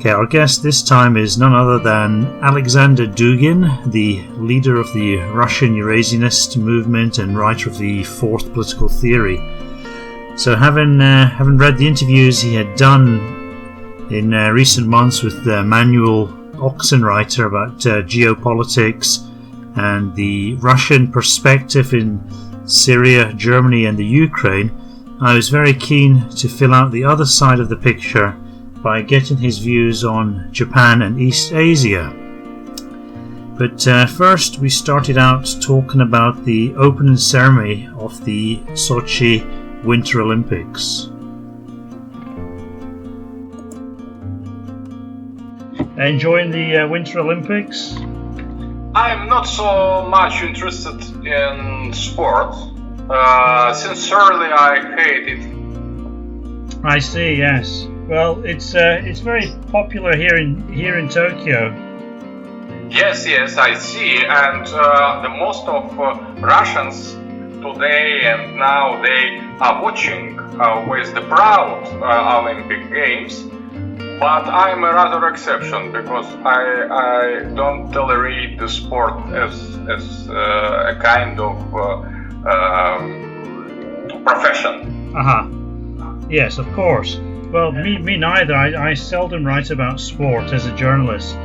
Okay, our guest this time is none other than Alexander Dugin, the leader of the Russian Eurasianist movement and writer of the Fourth Political Theory. So having read the interviews he had done in recent months with Manuel Oxenreiter about geopolitics and the Russian perspective in Syria, Germany and the Ukraine, I was very keen to fill out the other side of the picture by getting his views on Japan and East Asia. But first we started out talking about the opening ceremony of the Sochi Winter Olympics. Enjoying the Winter Olympics? I'm not so much interested in sport. Sincerely, I hate it. I see. Yes. Well, it's very popular here in Tokyo. Yes, I see, and the most of Russians today and now they are watching with the proud Olympic Games. But I'm a rather exception because I don't tolerate the sport as a kind of profession. Yes, of course. Well, me neither. I seldom write about sport as a journalist.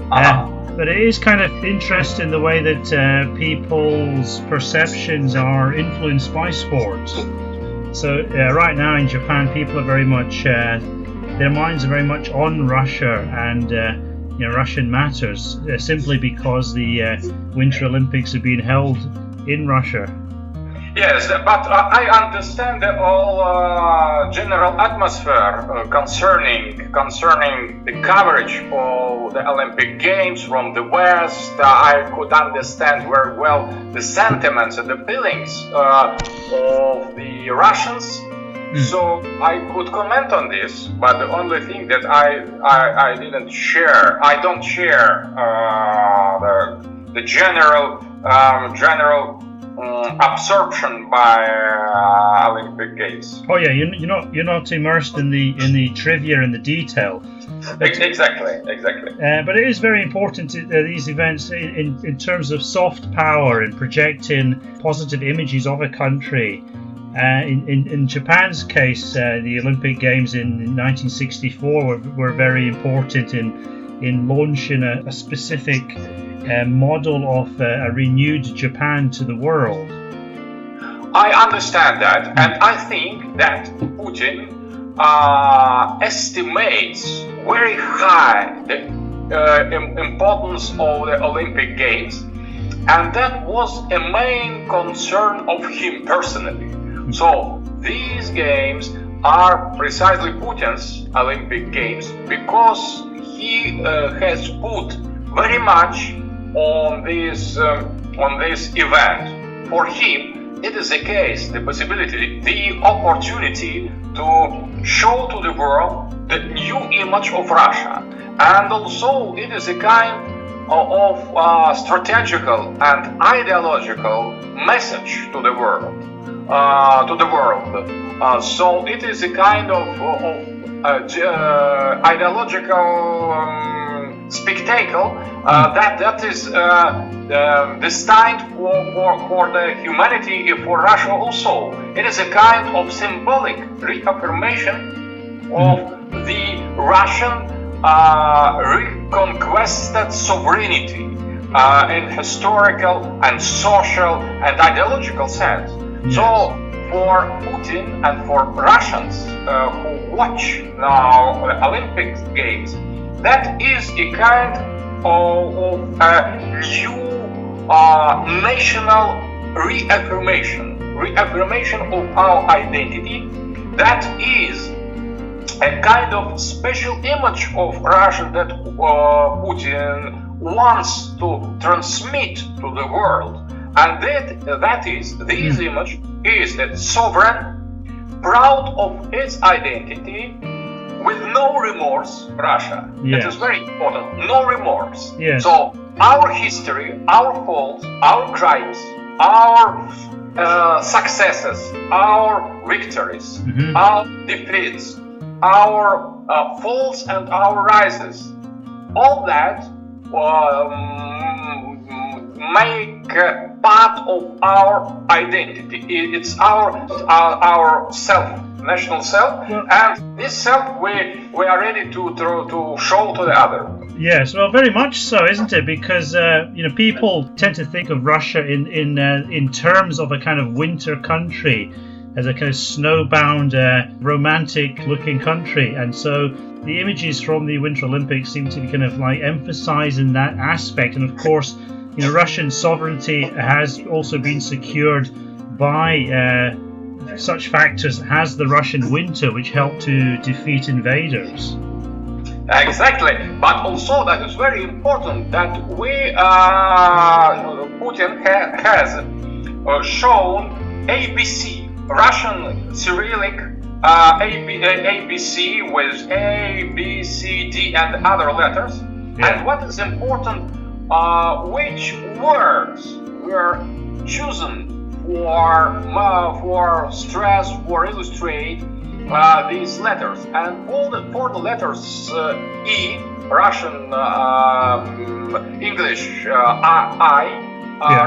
But it is kind of interesting the way that people's perceptions are influenced by sport. So right now in Japan, people are very much, their minds are very much on Russia and Russian matters, simply because the Winter Olympics are being held in Russia. Yes, but I understand the whole general atmosphere concerning the coverage of the Olympic Games from the West. I could understand very well the sentiments and the feelings of the Russians. So I could comment on this, but the only thing that I don't share the general absorption by Olympic Games. Oh yeah, you're not immersed in the trivia and the detail. But, exactly. But it is very important these events in terms of soft power and projecting positive images of a country. In Japan's case, the Olympic Games in 1964 were very important in launching a specific model of a renewed Japan to the world. I understand that, and I think that Putin estimates very high the importance of the Olympic Games, and that was a main concern of him personally. So these games are precisely Putin's Olympic Games because he has put very much on this event. For him, it is the case, the possibility, the opportunity to show to the world the new image of Russia, and also it is a kind of strategical and ideological message to the world. So it is a kind of ideological spectacle that is destined for the humanity, for Russia also. It is a kind of symbolic reaffirmation of the Russian reconquested sovereignty in historical and social and ideological sense. Yes. So for Putin and for Russians who watch now the Olympic Games, that is a kind of a new national reaffirmation of our identity. That is a kind of special image of Russia that Putin wants to transmit to the world. And this image is a sovereign, proud of its identity, with no remorse, Russia. Yes. It is very important, no remorse. Yes. So our history, our faults, our crimes, our successes, our victories, our defeats, our falls and our rises. All that make part of our identity. It's our self, national self, and this self we are ready to show to the other. Yes, well, very much so, isn't it? Because people tend to think of Russia in terms of a kind of winter country, as a kind of snowbound, romantic-looking country, and so the images from the Winter Olympics seem to be kind of like emphasizing that aspect. And of course, Russian sovereignty has also been secured by such factors as the Russian winter, which helped to defeat invaders. Exactly, but also that is very important that Putin has shown ABC, Russian Cyrillic ABC with A, B, C, D and other letters. Yeah. And what is important, which words were chosen for stress, for illustrate these letters. And for the letters E, Russian, English I,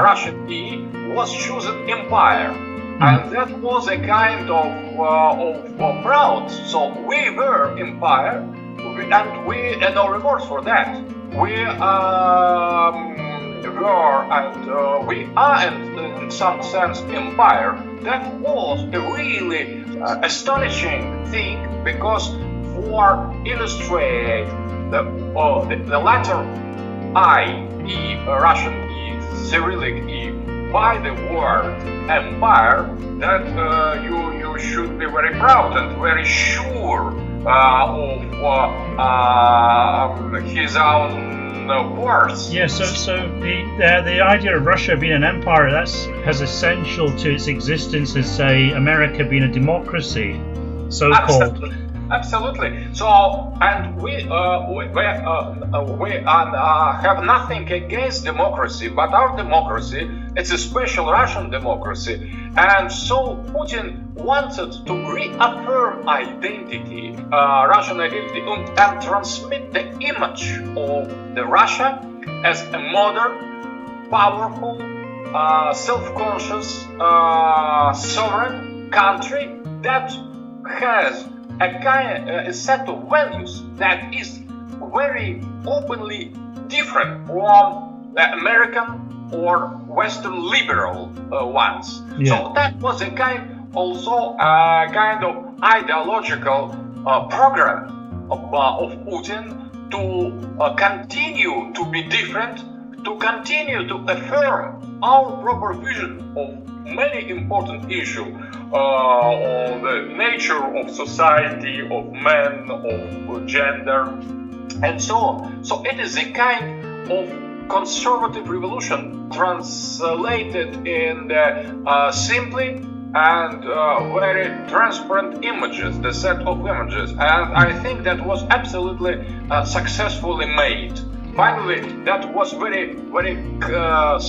Russian E, was chosen empire. And that was a kind of proud. So we were empire, and no remorse for that. We are, in some sense, empire. That was a really astonishing thing, because for illustrate the letter I, E, Russian E, Cyrillic E, by the word empire, that you should be very proud and very sure of his own words. Yes, so the idea of Russia being an empire, that's as essential to its existence as, say, America being a democracy, so-called. Absolutely. So, and we have nothing against democracy, but our democracy, it's a special Russian democracy, and so Putin wanted to reaffirm identity, Russian identity, and transmit the image of the Russia as a modern, powerful, self-conscious, sovereign country that has a set of values that is very openly different from the American or Western liberal ones. Yeah. So that was a kind of ideological program of Putin to continue to be different, to continue to affirm our proper vision of many important issues on the nature of society, of men, of gender, and so on. So it is a kind of conservative revolution translated in the simply and very transparent images, the set of images, and I think that was absolutely successfully made. Finally, that was very, very good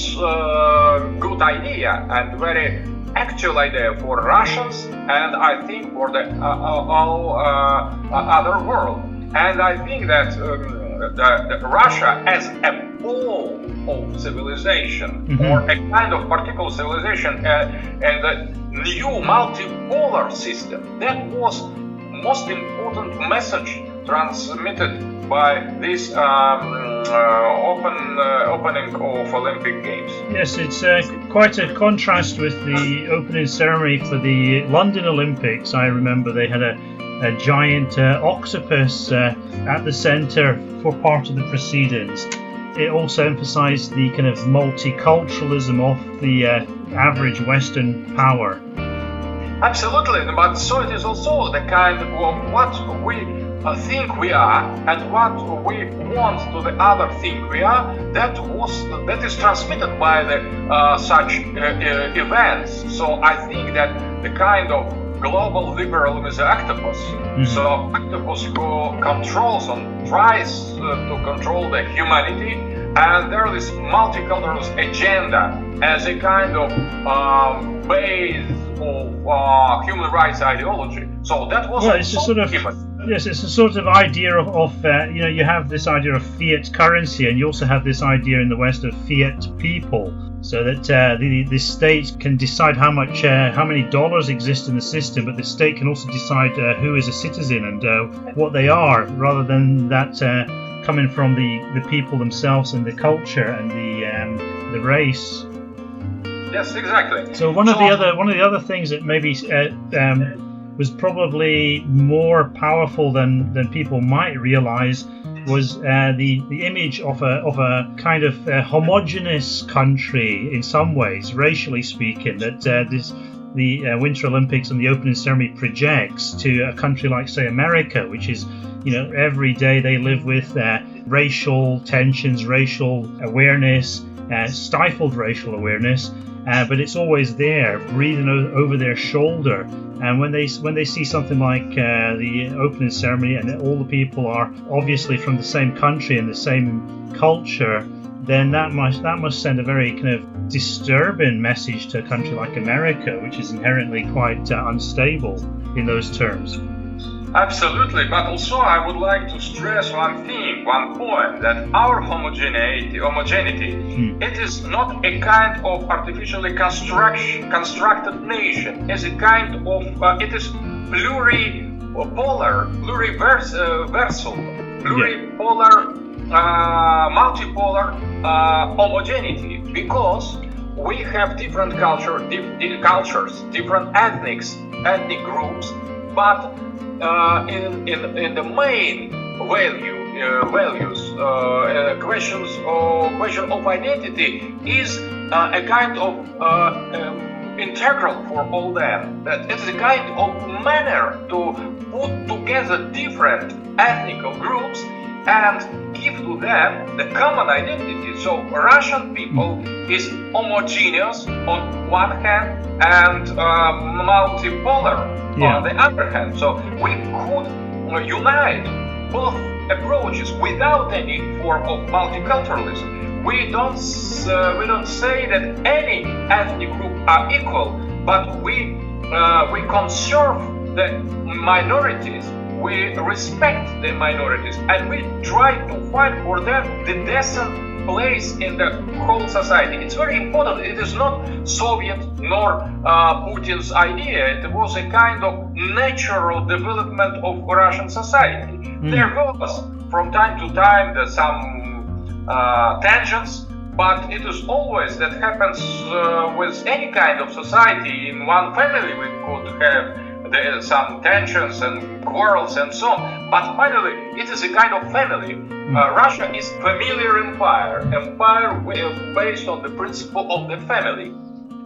idea and very actual idea for Russians, and I think for the all other world. And I think that the Russia as a pole of civilization, or a kind of particular civilization, and the new multipolar system, that was most important message transmitted by this opening of Olympic Games. Yes, it's quite a contrast with the opening ceremony for the London Olympics. I remember they had a giant octopus at the centre for part of the proceedings. It also emphasised the kind of multiculturalism of the average Western power. Absolutely, but so it is also the kind of what we think we are and what we want to the other think we are. That is transmitted by the such events. So I think that the kind of global liberalism is an octopus. So octopus who controls and tries to control the humanity, and there is multicultural agenda as a kind of base of human rights ideology. So that was it's a sort of Yes, it's a sort of idea of you have this idea of fiat currency, and you also have this idea in the West of fiat people, so that the state can decide how many dollars exist in the system, but the state can also decide who is a citizen and what they are, rather than that coming from the people themselves and the culture and the race. Yes, exactly. So one of the other things that maybe was probably more powerful than people might realize was the image of a kind of homogeneous country in some ways, racially speaking, that the Winter Olympics and the opening ceremony projects to a country like, say, America, which is, every day they live with racial tensions, racial awareness, stifled racial awareness, but it's always there, breathing over their shoulder. And when they see something like the opening ceremony, and all the people are obviously from the same country and the same culture, then that must send a very kind of disturbing message to a country like America, which is inherently quite unstable in those terms. Absolutely, but also I would like to stress one point, that our homogeneity, it is not a kind of artificially constructed nation. It's a kind of, it is pluripolar, multipolar homogeneity, because we have different cultures, different ethnic groups, but in the main question of identity is a kind of integral for all them. That it's a kind of manner to put together different ethnic groups and give to them the common identity. So Russian people is homogeneous on one hand and multipolar on the other hand. So we could unite both approaches without any form of multiculturalism. We don't say that any ethnic group are equal, but we conserve the minorities. We respect the minorities, and we try to find for them the decent place in the whole society. It's very important. It is not Soviet nor Putin's idea. It was a kind of natural development of Russian society. There was, from time to time, some tensions, but it is always that happens with any kind of society. In one family, we could have some tensions and quarrels and so on, but finally it is a kind of family. Russia is familiar empire based on the principle of the family.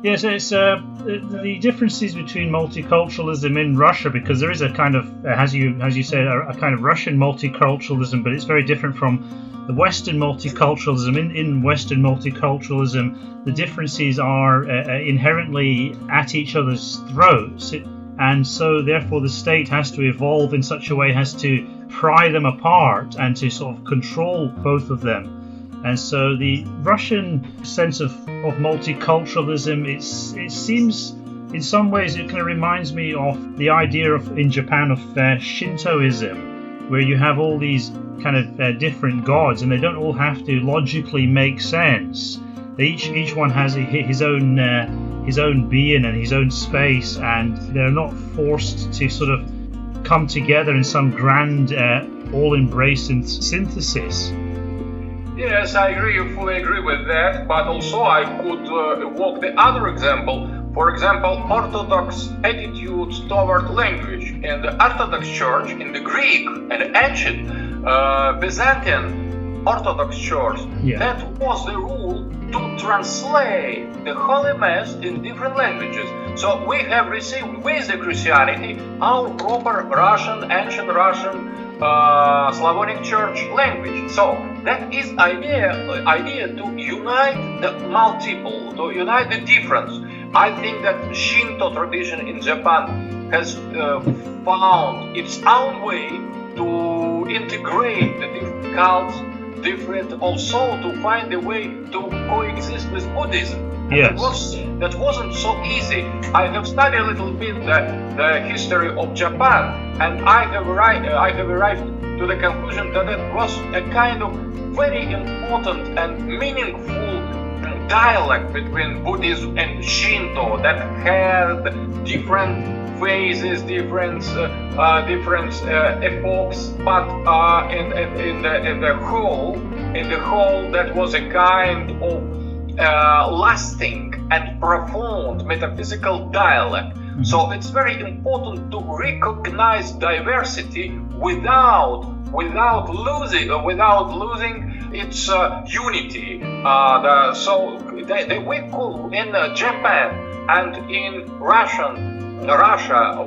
Yes, it's the differences between multiculturalism in Russia, because there is a kind of, as you said, a kind of Russian multiculturalism, but it's very different from the Western multiculturalism. In Western multiculturalism, the differences are inherently at each other's throats. And so, therefore, the state has to evolve in such a way, has to pry them apart and to sort of control both of them. And so the Russian sense of multiculturalism, it seems, in some ways, it kind of reminds me of the idea in Japan of Shintoism, where you have all these kind of different gods, and they don't all have to logically make sense. Each one has his own being and his own space, and they're not forced to sort of come together in some grand, all-embracing synthesis. Yes, I fully agree with that, but also I could evoke the other example. For example, Orthodox attitudes toward language. In the Orthodox Church, in the Greek and ancient Byzantine Orthodox Church, that was the rule to translate the Holy Mass in different languages. So we have received with the Christianity our proper Russian, ancient Russian, Slavonic Church language. So that is idea to unite the multiple, to unite the difference. I think that Shinto tradition in Japan has found its own way to integrate the different cults, also to find a way to coexist with Buddhism. Yes. That wasn't so easy. I have studied a little bit the history of Japan, and I have arrived to the conclusion that it was a kind of very important and meaningful dialect between Buddhism and Shinto that had different phases, different epochs, but in the whole, that was a kind of lasting and profound metaphysical dialect. So it's very important to recognize diversity without losing its unity. So we could in Japan and in Russia,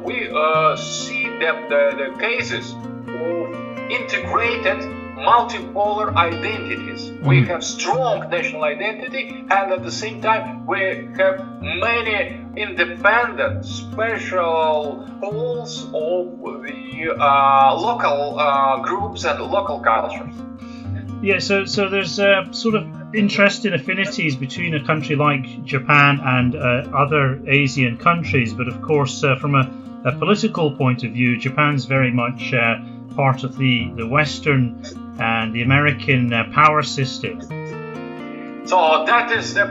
we see the cases of integrated multipolar identities. We have strong national identity, and at the same time we have many independent special poles of the local groups and local cultures. Yeah, so there's sort of interesting affinities between a country like Japan and other Asian countries, but of course from a political point of view, Japan's very much part of the Western and the American power system. So that is the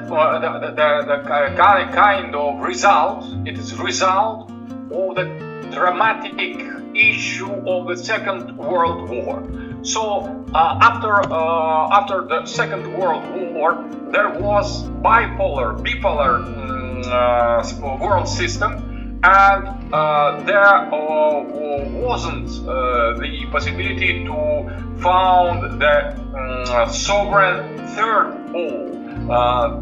kind of result. It is result of the dramatic issue of the Second World War. So after the Second World War, there was bipolar world system, and there wasn't the possibility to found the sovereign third pole,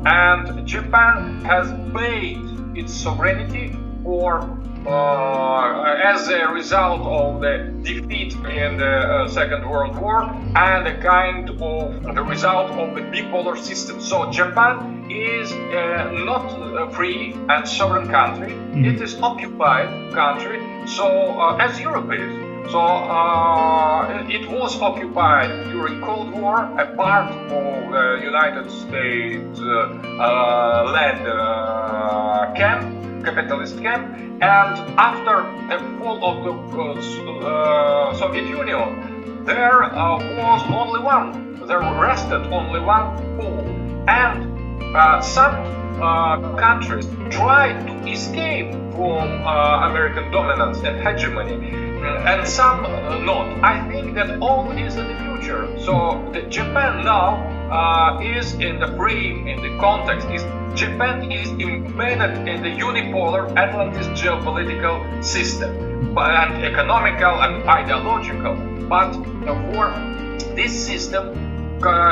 and Japan has paid its sovereignty for as a result of the defeat in the Second World War and a kind of the result of the bipolar system. So Japan is not a free and sovereign country. It is occupied country. So as Europe is. So it was occupied during Cold War, a part of the United States led capitalist camp, and after the fall of the Soviet Union, there rested only one pole, and some countries tried to escape from American dominance and hegemony, and some not. I think that all is in the future. So Japan now is in the frame, in the context. Japan is embedded in the unipolar Atlantic geopolitical system, and economical and ideological. But for this system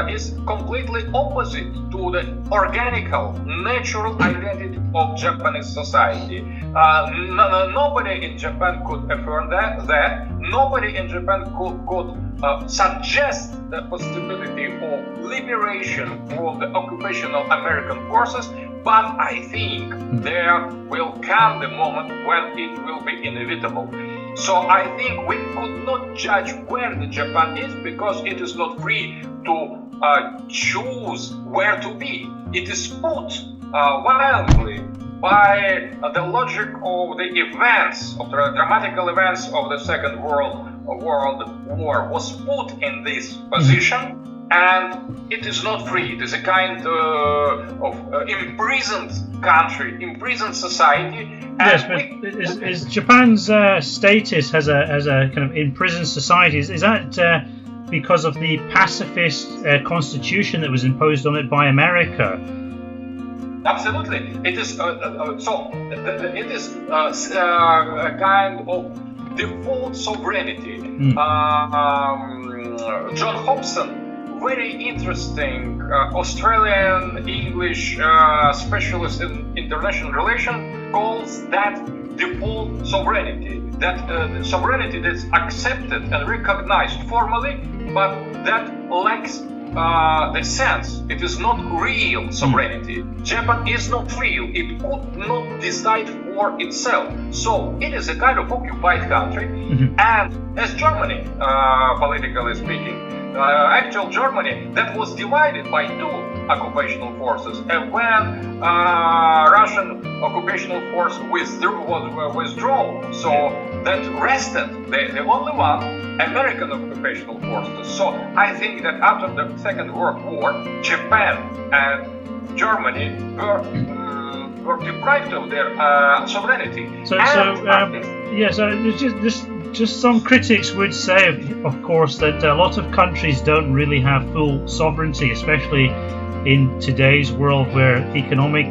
is completely opposite to the organical, natural identity of Japanese society. Nobody in Japan could affirm that. Nobody in Japan could suggest the possibility of liberation from the occupational American forces. But I think there will come the moment when it will be inevitable. So I think we could not judge when the Japan is, because it is not free to choose where to be. It is put violently by the logic of the events, of the dramatical events of the Second World War, was put in this position. And it is not free. It is a kind of imprisoned country, imprisoned society. Yes, but is Japan's status as a kind of imprisoned society, is that because of the pacifist constitution that was imposed on it by America? Absolutely. It is it is a kind of default sovereignty. John Hobson, very interesting Australian English specialist in international relations, calls that default sovereignty. That sovereignty that's accepted and recognized formally, but that lacks the sense. It is not real sovereignty. Japan is not real. It could not decide for itself. So it is a kind of occupied country. And as Germany, politically speaking, actual Germany that was divided by two occupational forces. And when Russian occupational force was withdrawn, so that rested the only one American occupational forces. So I think that after the Second World War, Japan and Germany were deprived of their sovereignty. Just some critics would say, of course, that a lot of countries don't really have full sovereignty, especially in today's world where economic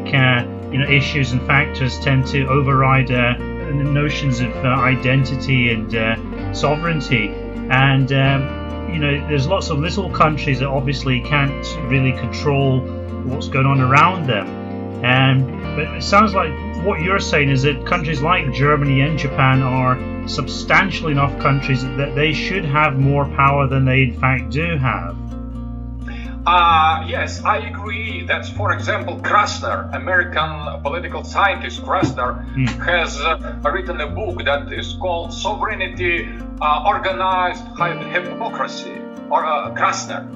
issues and factors tend to override notions of identity and sovereignty. And there's lots of little countries that obviously can't really control what's going on around them. But it sounds like what you're saying is that countries like Germany and Japan are substantial enough countries that they should have more power than they in fact do have. Yes, I agree. That's, for example, Krasner, American political scientist Krasner, has written a book that is called Sovereignty Organized Hypocrisy, or Krasner.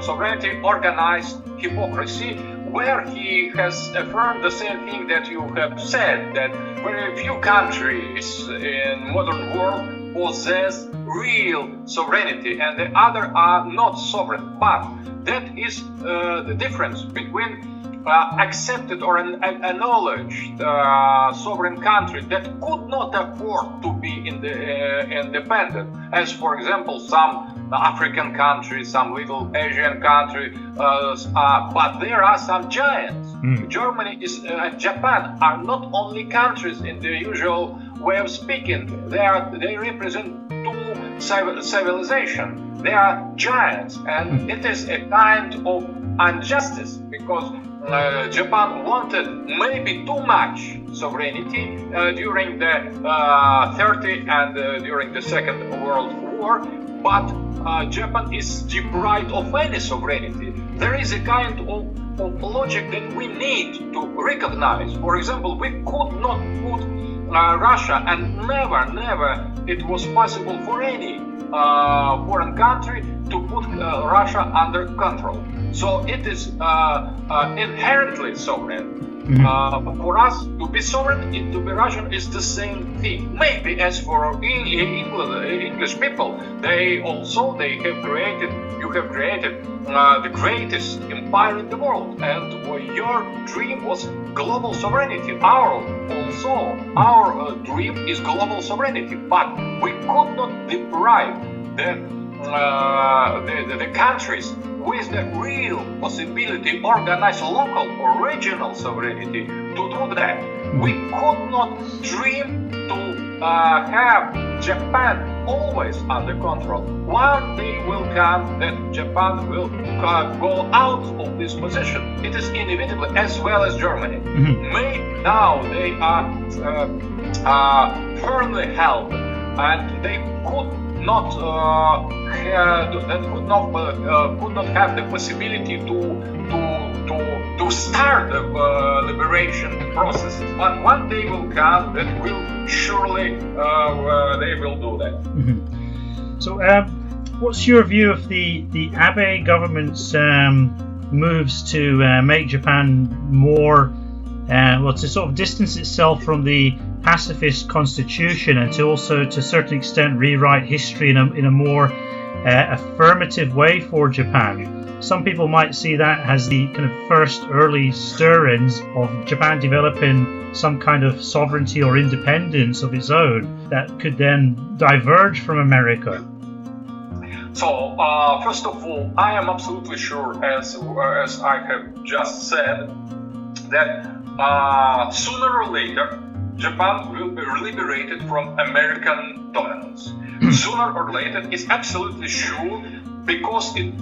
Sovereignty Organized Hypocrisy, where he has affirmed the same thing that you have said, that very few countries in modern world possess real sovereignty and the other are not sovereign. But that is the difference between accepted or an acknowledged sovereign country that could not afford to be independent, as for example some African countries, some little Asian countries, but there are some giants. Germany and Japan are not only countries in the usual way of speaking. They represent two civilizations. They are giants, and it is a kind of injustice because Japan wanted maybe too much sovereignty during the 30s and during the Second World War, but Japan is deprived of any sovereignty. There is a kind of logic that we need to recognize. For example, we could not put Russia, and never it was possible for any foreign country to put Russia under control. So it is inherently sovereign. For us to be sovereign, to be Russian is the same thing. Maybe as for English people, you have created the greatest empire in the world, and your dream was global sovereignty. Our dream is global sovereignty, but we could not deprive the countries with the real possibility organize local or regional sovereignty to do that. We could not dream to have Japan always under control. One day will come that Japan will go out of this position. It is inevitable, as well as Germany. Maybe now they are firmly held, and they could not have the possibility to start the liberation process. But one day will come that will surely they will do that. So, what's your view of the Abe government's moves to make Japan more, to sort of distance itself from the pacifist constitution and to also, to a certain extent, rewrite history in a more affirmative way for Japan? Some people might see that as the kind of first early stir-ins of Japan developing some kind of sovereignty or independence of its own that could then diverge from America. So, first of all, I am absolutely sure, as I have just said, that sooner or later Japan will be liberated from American dominance. Sooner or later, it's absolutely sure, because it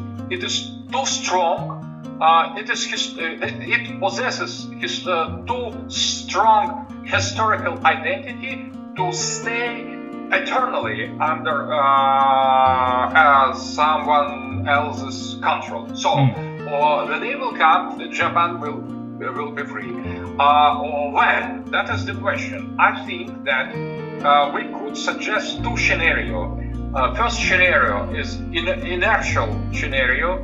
is too strong. It possesses too strong historical identity to stay eternally under someone anyone else's control. So the day will come that Japan will be free. Or when? That is the question. I think that we could suggest two scenarios. First scenario is inertial scenario.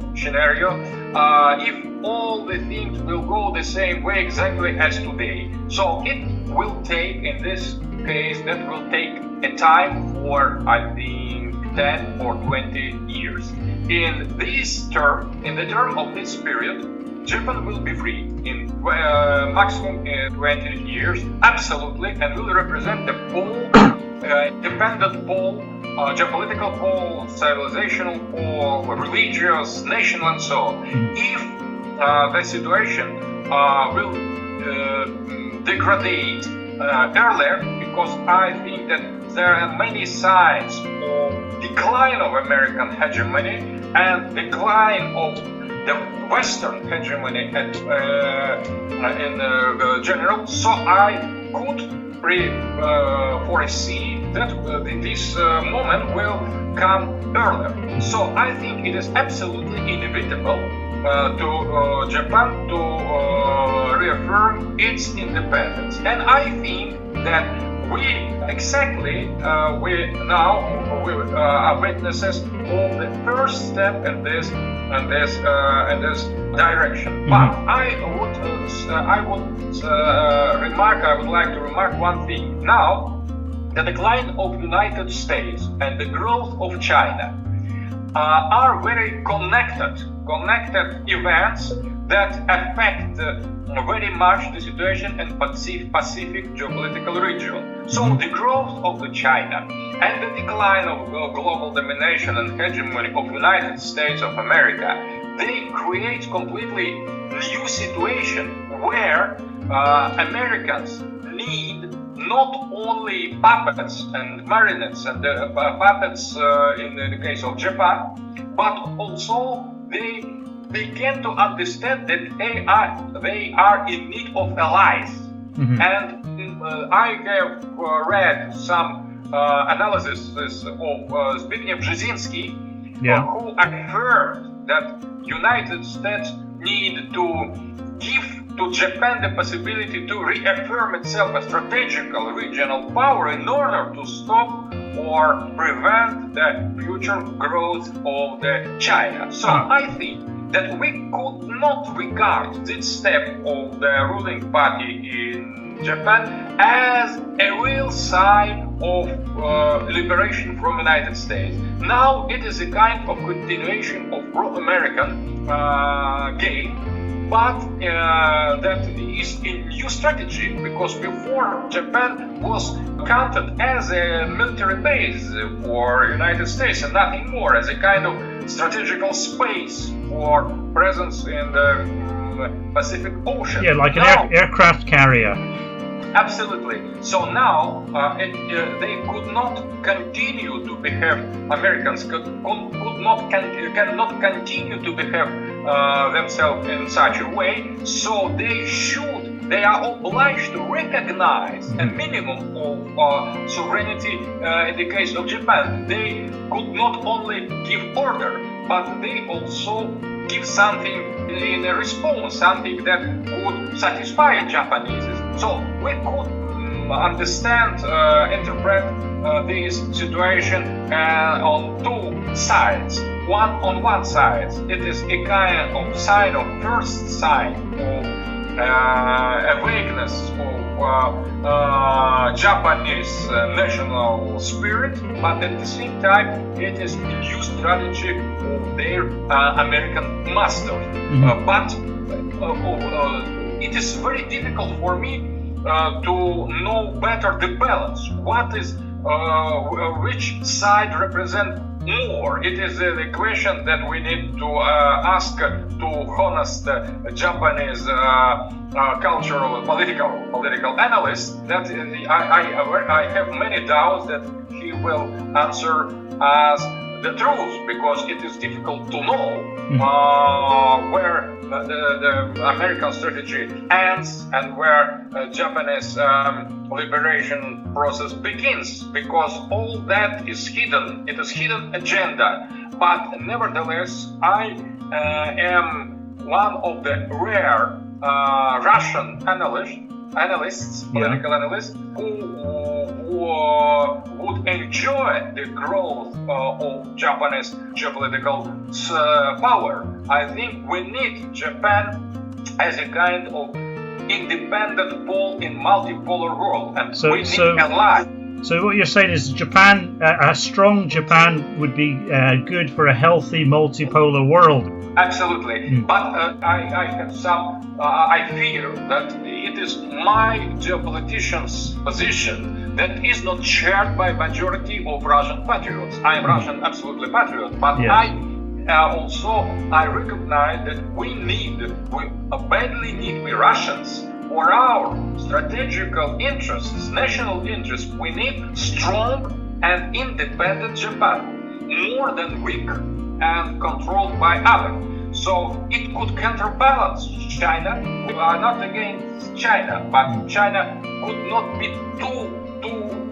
If all the things will go the same way exactly as today. So it will take, in this case, that will take a time for, I think, 10 or 20 years. In the term of this period, Japan will be free in maximum 20 years, absolutely, and will represent the pole, independent pole, geopolitical pole, civilizational pole, religious, national, and so on. If the situation will degrade earlier, because I think that there are many signs of decline of American hegemony and decline of the Western hegemony in general. So I could foresee that this moment will come earlier. So I think it is absolutely inevitable to Japan to reaffirm its independence. And I think that we are witnesses of the first step in this direction. But I would like to remark one thing. Now, the decline of United States and the growth of China are very connected events that affect very much the situation in Pacific geopolitical region. So the growth of the China and the decline of global domination and hegemony of United States of America, they create completely new situation where Americans need not only puppets and marionettes and puppets in the case of Japan, but also they begin to understand that they are in need of allies. And I have read some analysis of Zbigniew Brzezinski, who affirmed that United States need to give to Japan the possibility to reaffirm itself as strategical regional power in order to stop or prevent the future growth of the China. So I think that we could not regard this step of the ruling party in Japan as a real sign of liberation from United States. Now it is a kind of continuation of pro-American game, but that is a new strategy, because before Japan was counted as a military base for United States and nothing more, as a kind of strategical space for presence in the Pacific Ocean. Yeah, like an aircraft carrier. Absolutely. So now they could not continue to behave. Americans cannot continue to behave themselves in such a way. So they are obliged to recognize a minimum of sovereignty in the case of Japan. They could not only give order, but they also give something in a response, something that would satisfy Japanese. So we could understand, interpret this situation on two sides. On one side, it is a kind of sign of first sign of a weakness of Japanese national spirit, but at the same time it is a new strategy of their American masters. But it is very difficult for me to know better the balance. What is which side represent more? It is the question that we need to ask to honest Japanese cultural political analyst. That I have many doubts that he will answer as the truth, because it is difficult to know where the American strategy ends and where Japanese liberation process begins, because all that is hidden. It is hidden agenda. but nevertheless, I am one of the rare Russian analysts, political analysts, who would enjoy the growth of Japanese geopolitical power. I think we need Japan as a kind of independent pole in multipolar world, and we need allies. So what you're saying is Japan, a strong Japan would be good for a healthy multipolar world. Absolutely, but I have I fear that it is my geopolitician's position that is not shared by majority of Russian patriots. I am Russian, absolutely patriot, but I recognize that we badly need, we Russians, for our strategical interests, national interests, we need strong and independent Japan, more than weak and controlled by others. So it could counterbalance China. We are not against China, but China could not be too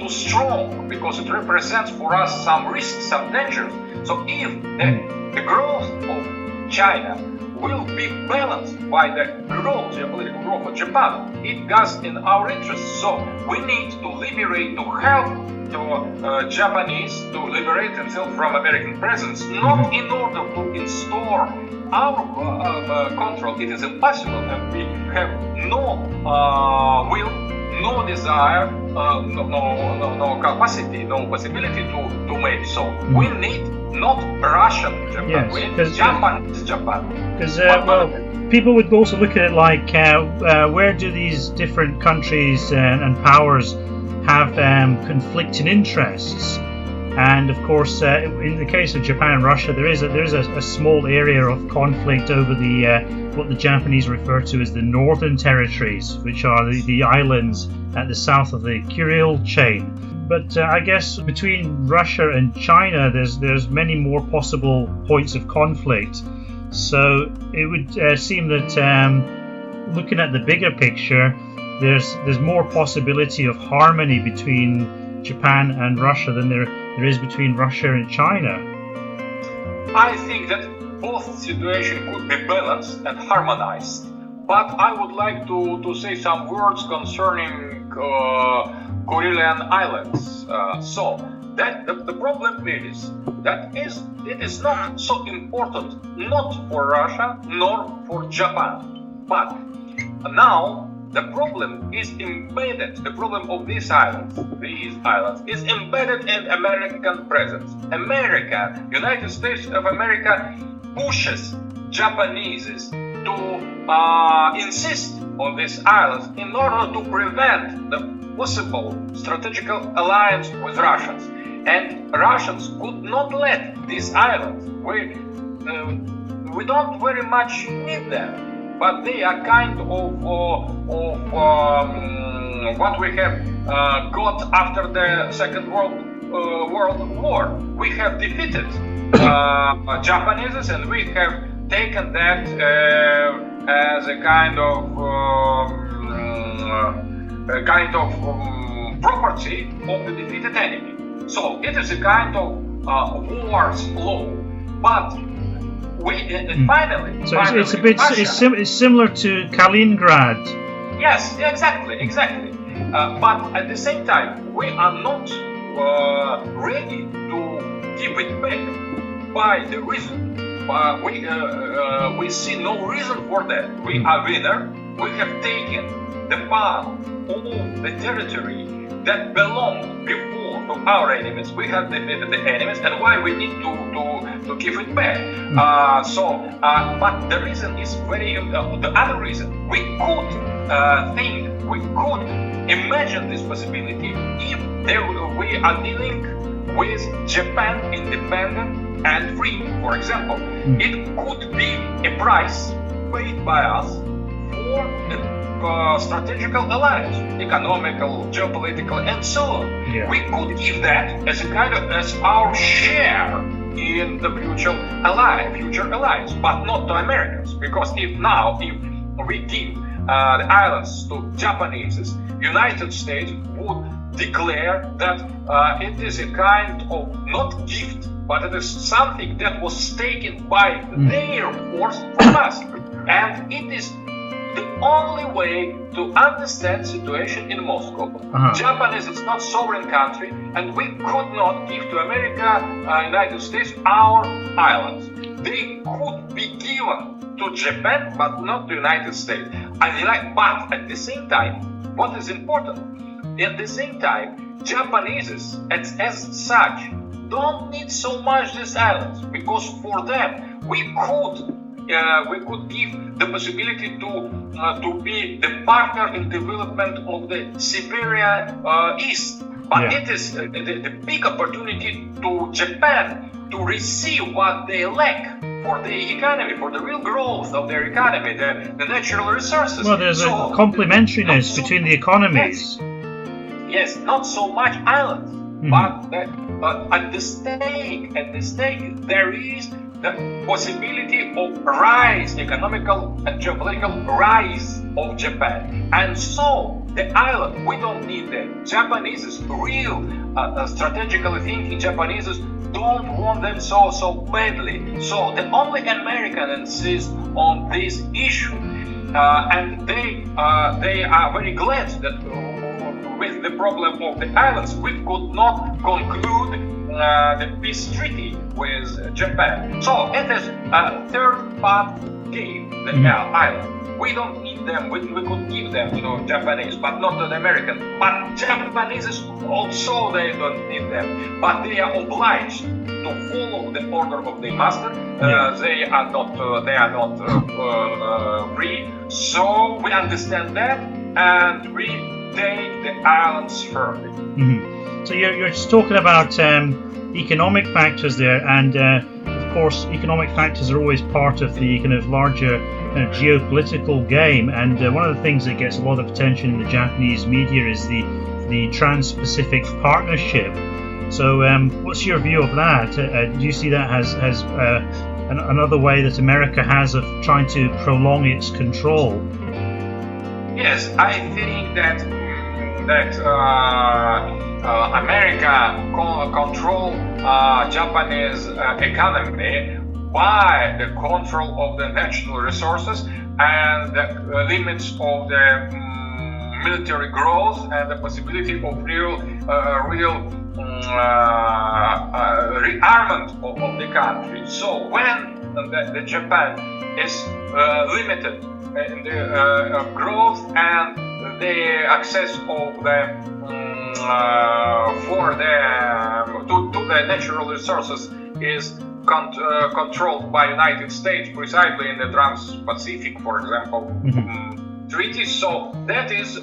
strong, because it represents for us some risks, some dangers. So if the growth of China will be balanced by the geopolitical growth of Japan, it goes in our interests. So we need to liberate, to help the Japanese to liberate themselves from American presence, not in order to install our control. It is impossible, and we have no will, no desire, no capacity, no possibility to make so. We need not Russian Japan, we need Japanese Japan. Because people would also look at it like, where do these different countries and powers have conflicting interests? And of course, in the case of Japan and Russia, there is a small area of conflict over what the Japanese refer to as the northern territories, which are the islands at the south of the Kuril chain. But I guess between Russia and China, there's many more possible points of conflict. So it would seem that looking at the bigger picture, there's more possibility of harmony between Japan and Russia than there is between Russia and China. I think that both situations could be balanced and harmonized. But I would like to say some words concerning Kurilian Islands. So that the problem is that it is not so important, not for Russia nor for Japan. But now the problem is embedded. The problem of these islands is embedded in American presence. America, United States of America, pushes Japanese to insist on these islands in order to prevent the possible strategical alliance with Russians. And Russians could not let these islands. We don't very much need them, but they are kind of what we have got after the Second World War. We have defeated Japanese, and we have taken that as a kind of property of the defeated enemy. So it is a kind of war's law. But finally, it's similar to Kaliningrad. Yes, exactly. But at the same time, we are not ready to give it back by the reason. We see no reason for that. We are winner. We have taken the part of the territory that belonged before to our enemies. We have defeated the enemies, and why we need to give it back. But the reason is the other reason. We could imagine this possibility if we are dealing with Japan independent and free. For example, it could be a price paid by us for a strategical alliance, economical, geopolitical, and so on. Yeah. We could give that as our share in the future alliance, but not to Americans. Because if we give the islands to Japanese, United States would declare that it is a kind of not gift, but it is something that was taken by their force from us. And it is the only way to understand the situation in Moscow. Japan is not sovereign country, and we could not give to America, United States, our islands. They could be given to Japan, but not to United States. But at the same time, what is important? At the same time, Japanese, as such, don't need so much these islands, because for them we could give the possibility to be the partner in development of the Siberia East. But it is the big opportunity to Japan to receive what they lack for the economy, for the real growth of their economy, the natural resources. Well, there's a complementariness between the economies. Yes, not so much islands, but at the stake there is the possibility of rise, economical and geopolitical rise of Japan. And so the island, we don't need them. Japanese is real, strategically thinking Japanese don't want them so badly. So the only American insists on this issue, and they are very glad that with the problem of the islands, we could not conclude the peace treaty with Japan. So it is a third part game, the island. We don't need them, we could give them to Japanese, but not to the American. But Japanese also, they don't need them. But they are obliged to follow the order of the master. They are not free. So we understand that, and we take the islands further. So you're just talking about economic factors there, and of course economic factors are always part of the kind of larger geopolitical game, and one of the things that gets a lot of attention in the Japanese media is the Trans-Pacific Partnership. So what's your view of that? Do you see that as another way that America has of trying to prolong its control? Yes, I think that America control Japanese economy by the control of the natural resources and the limits of the military growth and the possibility of real rearmament of the country. So when the Japan is limited in the growth and the access of the to the natural resources is controlled by United States, precisely in the Trans-Pacific, for example, treaty. So that is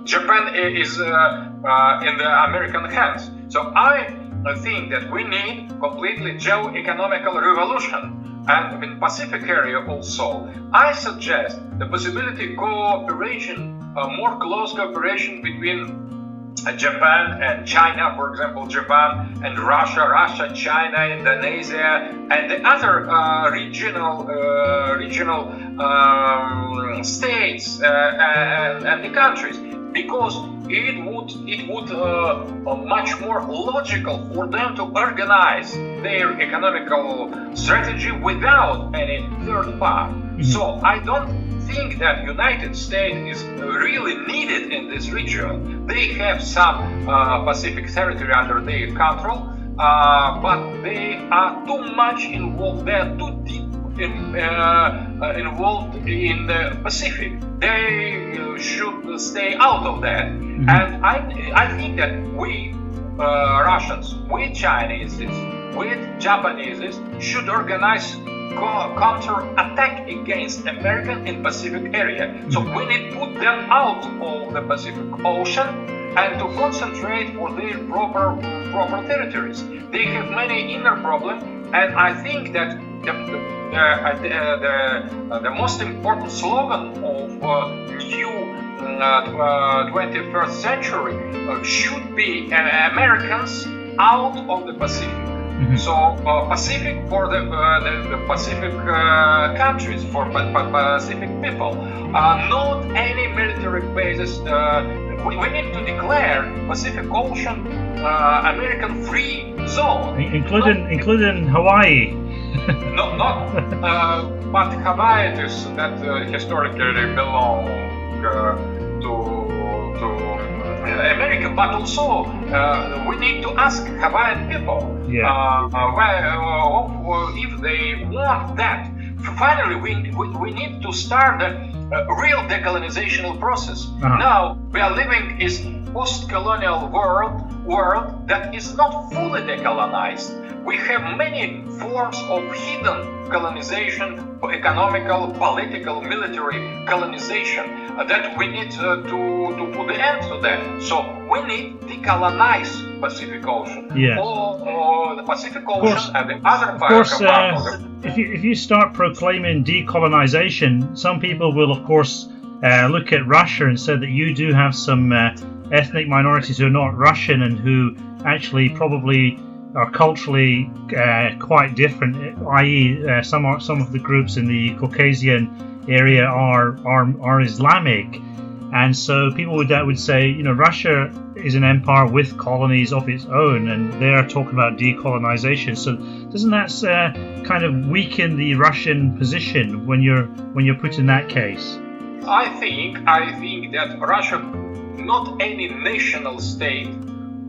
Japan is in the American hands. So I think that we need completely geo-economical revolution, and in Pacific area also. I suggest the possibility cooperation, more close cooperation between Japan and China, for example, Japan and Russia, China, Indonesia, and the other regional states and the countries, because it would much more logical for them to organize their economical strategy without any third part. So I don't think that United States is really needed in this region. They have some Pacific territory under their control, but they are too much involved. They are too deep involved in the Pacific. They should stay out of that. And I think that we Russians, we Chinese, with Japanese should organize counter-attack against American in Pacific area. So we need to put them out of the Pacific Ocean and to concentrate for their proper territories. They have many inner problems, and I think that the most important slogan of new 21st century should be Americans out of the Pacific. So Pacific for the Pacific countries, for Pacific people. Not any military bases we need to declare Pacific Ocean American free zone, including Hawaii. not but Hawaii is that historically belong to America, but also we need to ask Hawaiian people if they want that. Finally, we need to start a real decolonizational process. Now we are living in post-colonial world that is not fully decolonized. We have many forms of hidden colonization, economical, political, military colonization that we need to put the end to that. So we need decolonize Pacific Ocean. Yes. Or the Pacific Ocean and the other part. If you start proclaiming decolonization, some people will, of course, look at Russia and say that you do have some ethnic minorities who are not Russian and who actually probably are culturally quite different, i.e. some of the groups in the Caucasian area are Islamic, and so people would say, you know, Russia is an empire with colonies of its own, and they are talking about decolonization. So doesn't that kind of weaken the Russian position when you're put in that case? I think that Russia, not any national state,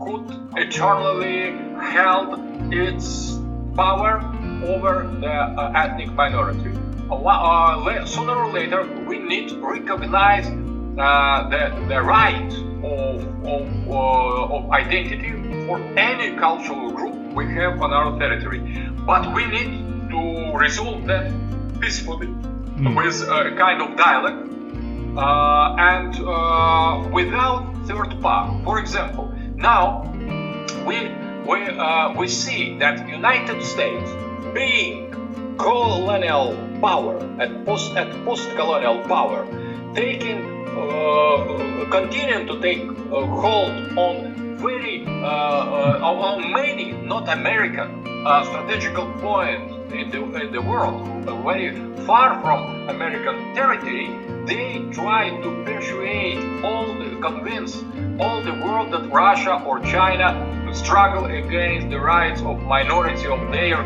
could eternally held its power over the ethnic minority. Sooner or later, we need to recognize the right of identity for any cultural group we have on our territory. But we need to resolve that peacefully with a kind of dialogue and without third party. For example, now we see that United States, being colonial power and post-colonial power, continuing to take hold on on many not American strategical points in the world, very far from American territory. They try to convince all the world that Russia or China struggle against the rights of minority of their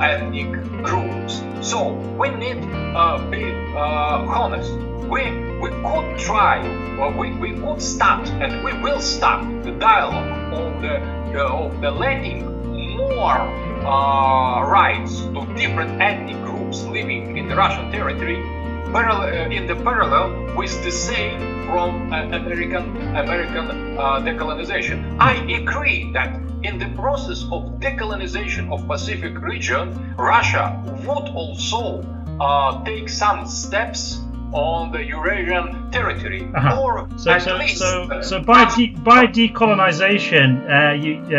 ethnic groups. So we need to be honest. We could try, or we could start, and we will start the dialogue of the letting more rights to different ethnic groups living in the Russian territory, in the parallel with the same from American decolonization. I agree that in the process of decolonization of Pacific region, Russia would also take some steps on the Eurasian territory, or so by decolonization,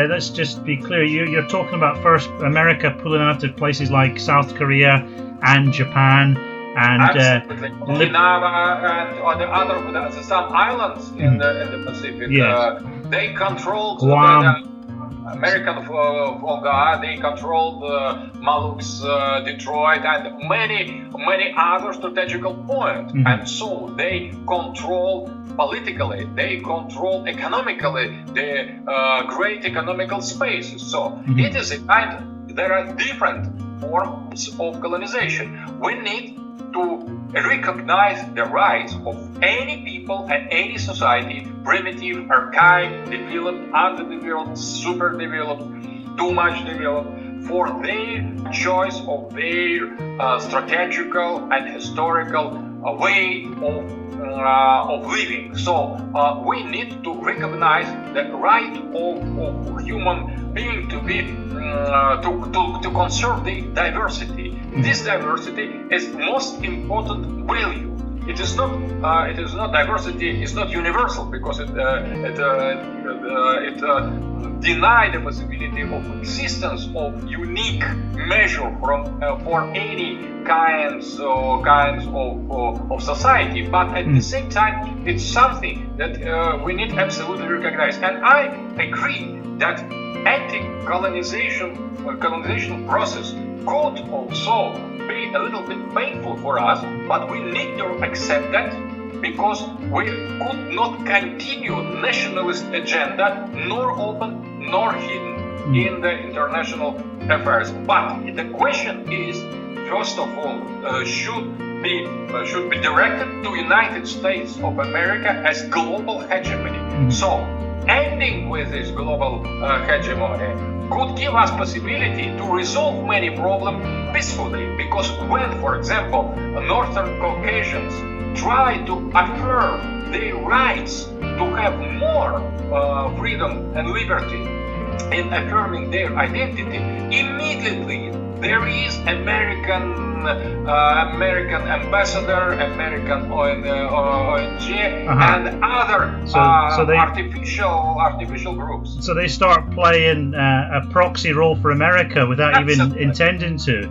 let's just be clear. You're talking about first America pulling out of places like South Korea and Japan and Okinawa and some islands in the Pacific. Yes. They controlled Guam. American Volga, they controlled Maluks, Detroit, and many other strategical points. And so they control politically, they control economically the great economical spaces. So it is there are different forms of colonization. We need to recognize the rights of any people and any society, primitive, archaic, developed, underdeveloped, super developed, too much developed, for their choice of their strategical and historical way of living. So we need to recognize the right of human being to be to conserve the diversity. This diversity is most important value. It is not diversity is not universal, because it deny the possibility of existence of unique measure for any kinds of society. But at the same time, it's something that we need absolutely recognize. And I agree that anti-colonization process could also be a little bit painful for us, but we need to accept that because we could not continue nationalist agenda, nor open nor hidden in the international affairs. But the question is, first of all, should be directed to United States of America as global hegemony. So, ending with this global hegemony could give us possibility to resolve many problems peacefully, because when, for example, Northern Caucasians try to affirm their rights to have more freedom and liberty in affirming their identity, immediately there is American ambassador, American ONG, and other artificial groups. So they start playing a proxy role for America without even intending to.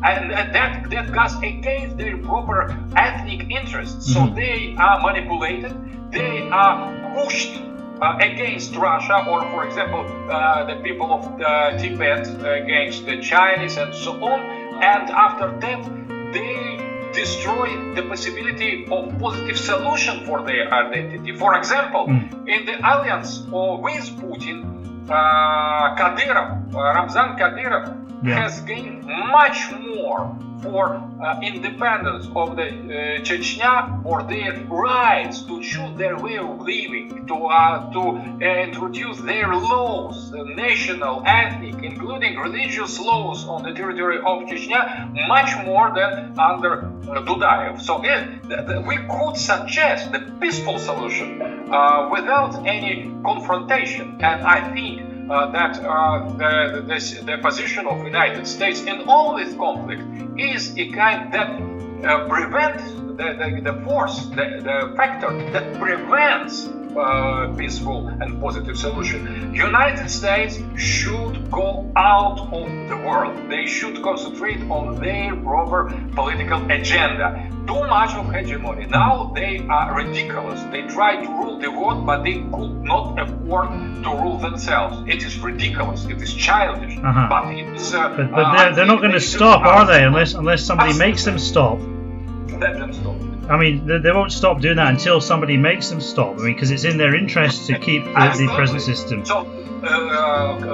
And that goes against their proper ethnic interests. So they are manipulated, they are pushed against Russia, or for example the people of Tibet against the Chinese and so on, and after that they destroy the possibility of positive solution for their identity. For example, in the alliance with Putin, Ramzan Kadyrov has gained much more for independence of the Chechnya, for their rights to choose their way of living, to introduce their laws, national, ethnic, including religious laws on the territory of Chechnya, much more than under Dudayev. So we could suggest the peaceful solution without any confrontation, and I think that the position of United States in all this conflict is a kind that prevents the force, the factor that prevents peaceful and positive solution. United States should go out of the world. They should concentrate on their proper political agenda. Too much of hegemony. Now they are ridiculous. They try to rule the world, but they could not afford to rule themselves. It is ridiculous. It is childish. But it is. But they're not going to stop, are they? Unless somebody makes them stop. Let them stop. I mean, they won't stop doing that until somebody makes them stop. I mean, because it's in their interest to keep the present system. So,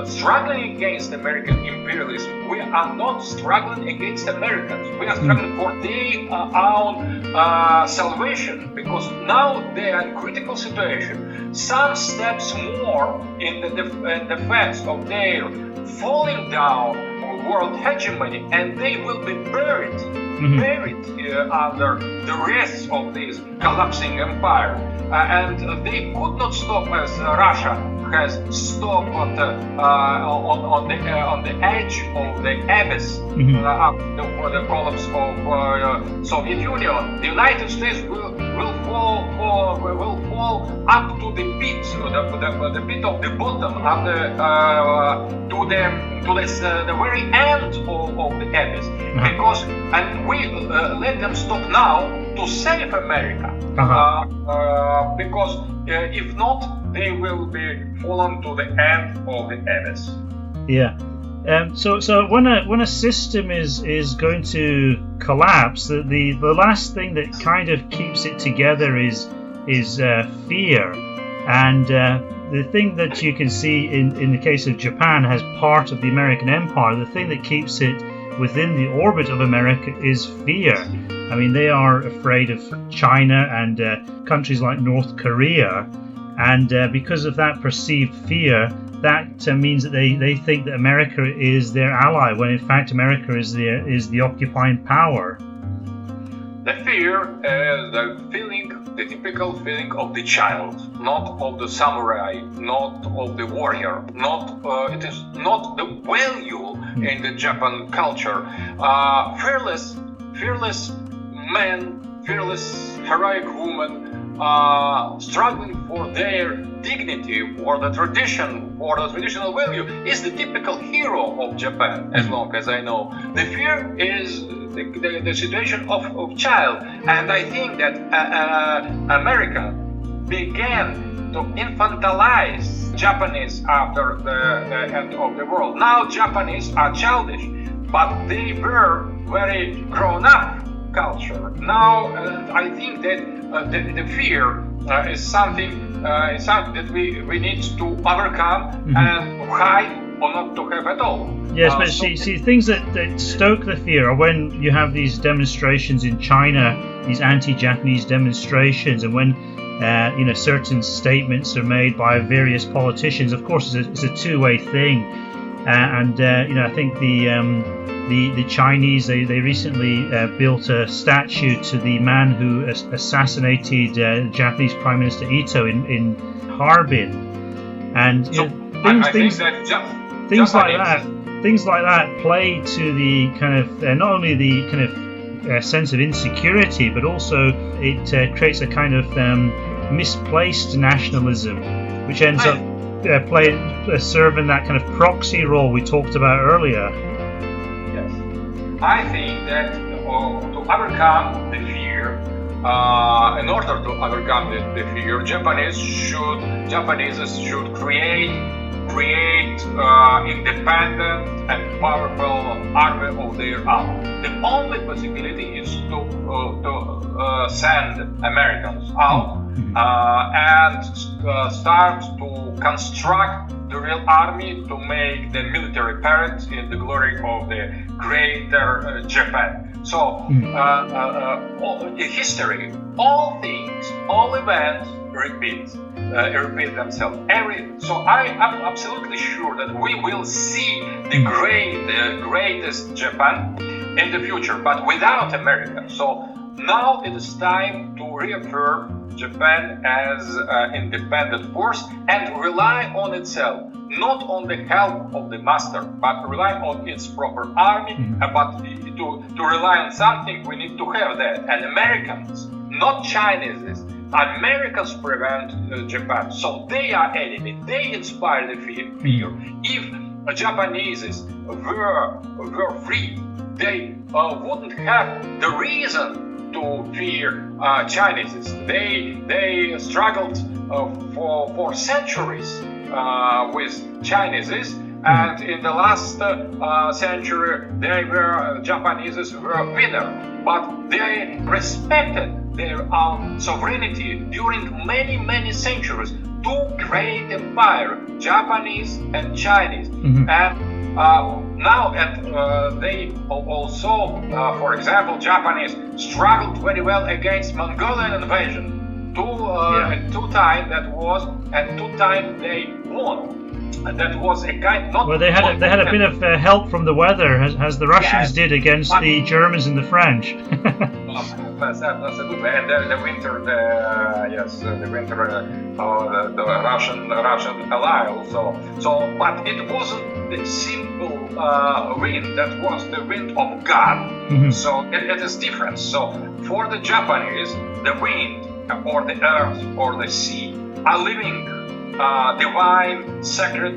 struggling against American imperialism, we are not struggling against Americans. We are struggling for their own salvation, because now they are in critical situation. Some steps more in the defense of their falling down world hegemony, and they will be buried under the rest of this collapsing empire. And they could not stop as Russia has stopped on the edge of the abyss for the collapse of Soviet Union. The United States will fall up to the pit, the pit of the bottom, to the very end of the abyss, because and we let them stop now to save America, because if not, they will be fallen to the end of the abyss. Yeah. So when a system is going to collapse, the last thing that kind of keeps it together is fear, and the thing that you can see in the case of Japan as part of the American empire, the thing that keeps it within the orbit of America is fear. I mean, they are afraid of China and countries like North Korea, and because of that perceived fear, that means that they think that America is their ally, when in fact America is the occupying power. The fear is the typical feeling of the child, not of the samurai, not of the warrior, it is not the value in the Japan culture. Fearless men, fearless heroic women, struggling for their dignity or the tradition or the traditional value is the typical hero of Japan, as long as I know. The fear is the situation of child, and I think that America began to infantilize Japanese after the end of the world. Now Japanese are childish, but they were very grown up culture. Now, I think that the fear is something that we need to overcome and hide or not to have at all. Yes, but see, things that stoke the fear are when you have these demonstrations in China, these anti-Japanese demonstrations, and when certain statements are made by various politicians. Of course, it's a two-way thing, I think the Chinese they recently built a statue to the man who assassinated Japanese Prime Minister Ito in Harbin, and things like that play to the kind of not only the kind of sense of insecurity, but also it creates a kind of misplaced nationalism, which ends up serving that kind of proxy role we talked about earlier. Yes, I think that to overcome the fear, in order to overcome the fear, Japanese should create independent and powerful army of their own. The only possibility is to send Americans out and start to construct the real army to make the military parade in the glory of the greater Japan. So, in history, all things, all events repeat themselves. So I am absolutely sure that we will see the greatest Japan in the future, but without America. So now it is time to reaffirm Japan as an independent force and rely on itself, not on the help of the master, but rely on its proper army. But to rely on something, we need to have that. And Americans, not Chinese, Americans prevent Japan. So they are enemy. They inspire the fear. If Japanese were free, they wouldn't have the reason to fear Chinese. They struggled for centuries with Chinese, and in the last century, Japanese were winner, but they respected their own sovereignty during many centuries. Two great empires, Japanese and Chinese, and they also, for example, Japanese struggled very well against Mongolian invasion. Two times they won. And that was a kind. Well, they had a bit of help from the weather, as the Russians did against the Germans and the French. Absolutely, and the winter, the Russian ally also. So, but it wasn't the simple wind. That was the wind of God. So it is different. So for the Japanese, the wind or the earth or the sea are living divine, sacred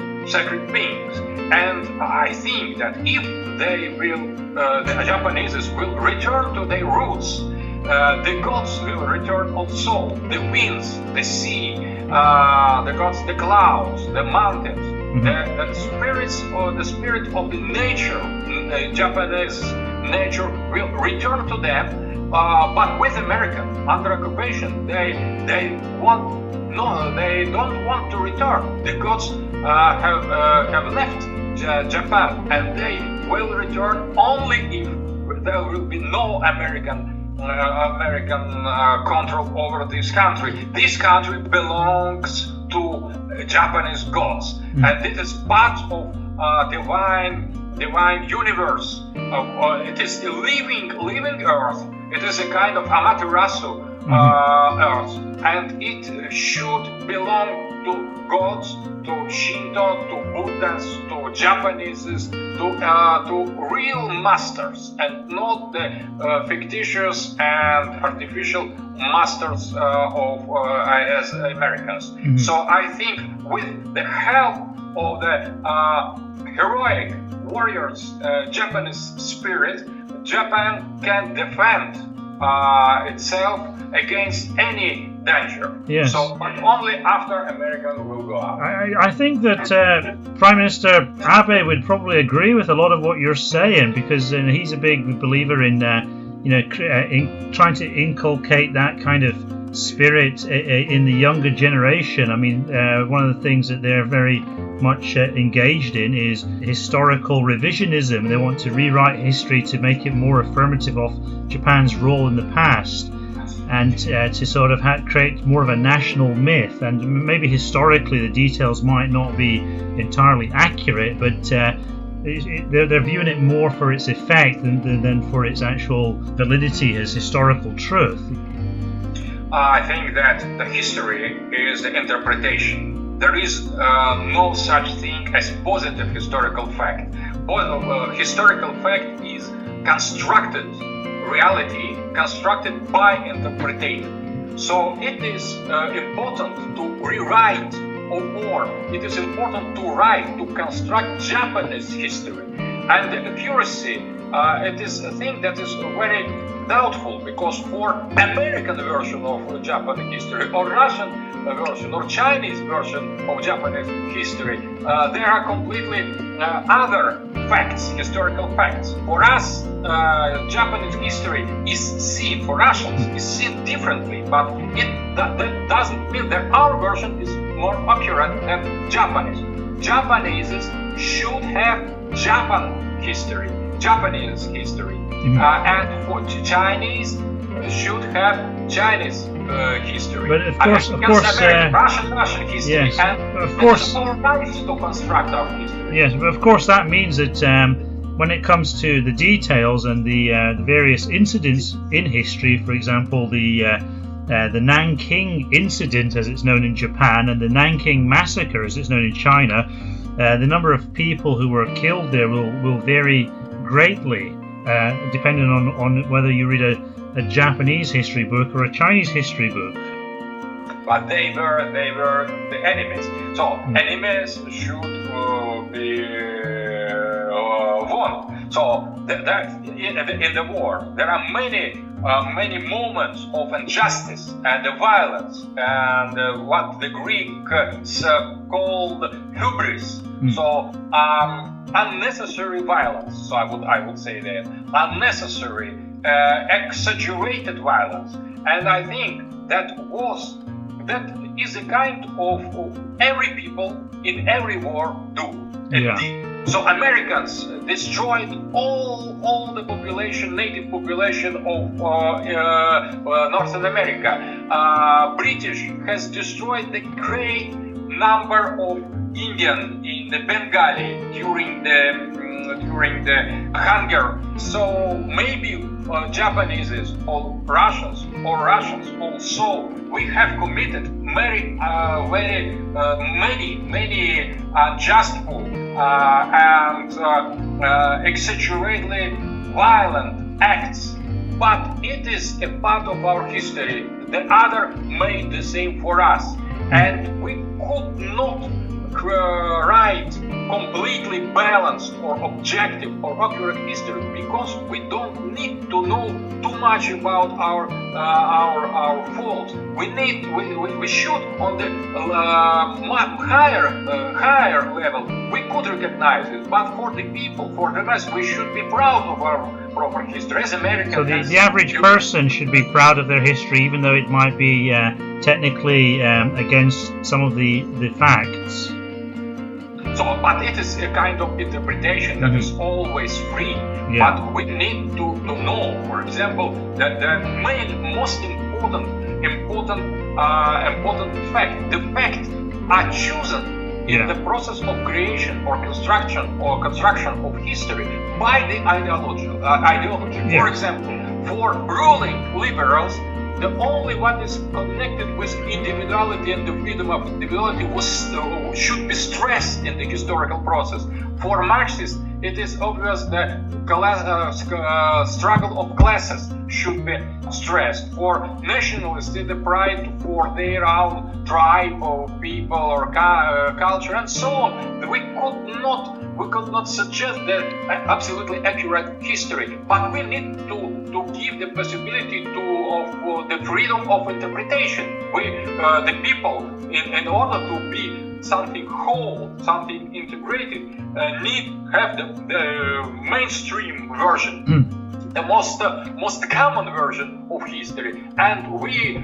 beings, and I think that if they will, the Japanese will return to their roots. The gods will return also. The winds, the sea, the gods, the clouds, the mountains, the spirits, or the spirit of the nature, the Japanese nature will return to them. But with America under occupation, they don't want to return. The gods have left Japan, and they will return only if there will be no American control over this country. This country belongs to Japanese gods, and it is part of divine universe. It is a living earth. It is a kind of Amaterasu earth, and it should belong to gods, to Shinto, to Buddhas, to Japanese, to real masters, and not the fictitious and artificial masters as Americans. So I think with the help of the heroic warriors, Japanese spirit, Japan can defend itself against any danger. Yes. So, but only after America will go out. I think that Prime Minister Abe would probably agree with a lot of what you're saying, because he's a big believer in trying to inculcate that kind of spirit in the younger generation. I mean, one of the things that they're very much engaged in is historical revisionism. They want to rewrite history to make it more affirmative of Japan's role in the past, and to sort of create more of a national myth. And maybe historically the details might not be entirely accurate, but they're viewing it more for its effect than for its actual validity as historical truth. I think that the history is the interpretation. There is no such thing as positive historical fact. Historical fact is constructed reality, constructed by interpretation. So it is important to rewrite, or it is important to construct Japanese history. And the accuracy, it is a thing that is very doubtful, because for American version of Japanese history, or Russian version, or Chinese version of Japanese history, there are completely other facts, historical facts. For us, Japanese history is seen, for Russians, is seen differently, but that doesn't mean that our version is more accurate than Japanese. Japanese should have Japanese history, and for Chinese should have Chinese history. But of course, Russian history, yes, and of course, it's our right to construct our history. Yes, but of course that means that when it comes to the details and the various incidents in history, for example, the Nanking incident, as it's known in Japan, and the Nanking massacre, as it's known in China, the number of people who were killed there will vary greatly, depending on whether you read a Japanese history book or a Chinese history book. But they were the enemies. So enemies should be won. So that in the war there are many moments of injustice and violence, and what the Greeks called hubris. So unnecessary violence. So I would say that unnecessary, exaggerated violence. And I think that is a kind of every people in every war do. Yeah. So Americans destroyed all the population, native population of Northern America. British has destroyed the great number of Indian in the Bengali during the hunger. So maybe Japanese or Russians also, we have committed many unjustful and exaggeratedly violent acts. But it is a part of our history. The other made the same for us, and we could not write completely balanced or objective or accurate history, because we don't need to know too much about our fault. We should on the higher level we could recognize it, but for the people, for the rest, we should be proud of our proper history as Americans. So the average person should be proud of their history, even though it might be technically against some of the facts. So, but it is a kind of interpretation that is always free. Yeah. But we need to know, for example, that the most important fact, the facts are chosen in the process of creation or construction of history by the ideology. Yeah. For example, for ruling liberals, the only what is connected with individuality and the freedom of individuality should be stressed in the historical process. For Marxists, it is obvious that struggle of classes should be stressed. For nationalists, the pride for their own tribe or people or culture and so on. We could not suggest that absolutely accurate history, but we need to give the possibility of the freedom of interpretation. The people, in order to be something whole, something integrated, need have the mainstream version. the most common version of history, and we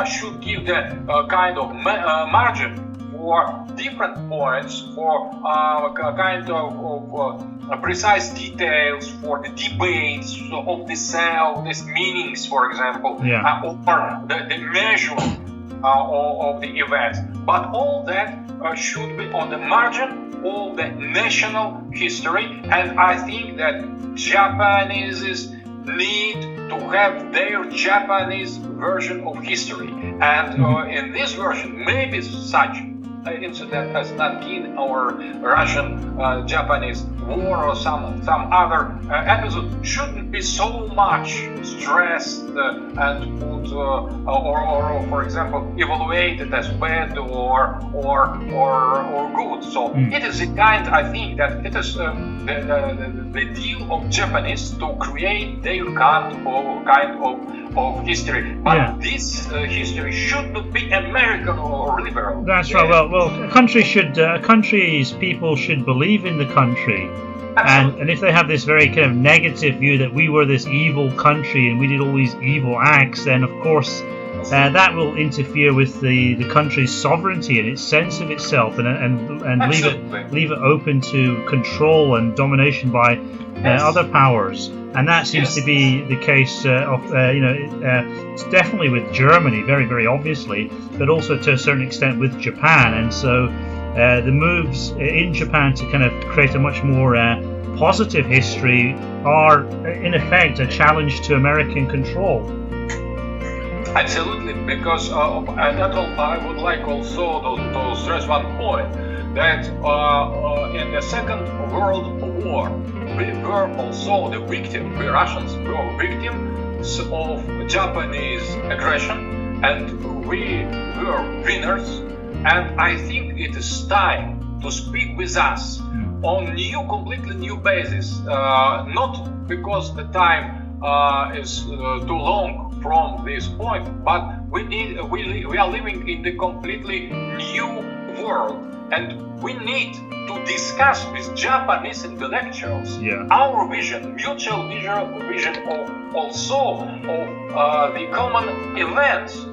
should give the kind of margin for different points, for kind of precise details, for the debates of these meanings, for example, or the measure of the events. But all that should be on the margin of the national history, and I think that Japanese need to have their Japanese version of history, and in this version, maybe such incident as Nanking or Russian-Japanese war or some other episode shouldn't be so much stressed and put or for example evaluated as bad or good. So it is a kind, I think that it is the deal of Japanese to create their kind of history, but this history should not be American or liberal. That's right. Well, countries people should believe in the country, and if they have this very kind of negative view that we were this evil country and we did all these evil acts, then of course that will interfere with the country's sovereignty and its sense of itself, and leave it open to control and domination by other powers. And that seems to be the case it's definitely with Germany, very, very obviously, but also to a certain extent with Japan. And so the moves in Japan to kind of create a much more positive history are, in effect, a challenge to American control. Absolutely, because I would like also to stress one point, that in the Second World War, we were also the victim. We Russians were victims of Japanese aggression, and we were winners. And I think it is time to speak with us on completely new basis. Not because the time is too long from this point, but we are living in the completely new world, and we need to discuss with Japanese intellectuals our vision, mutual vision of also of the common events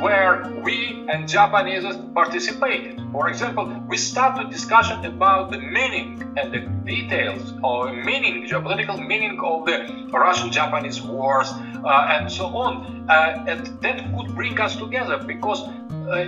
where we and Japanese participated. For example, we started discussion about the meaning and the details or geopolitical meaning of the Russian-Japanese wars and so on. And that could bring us together, because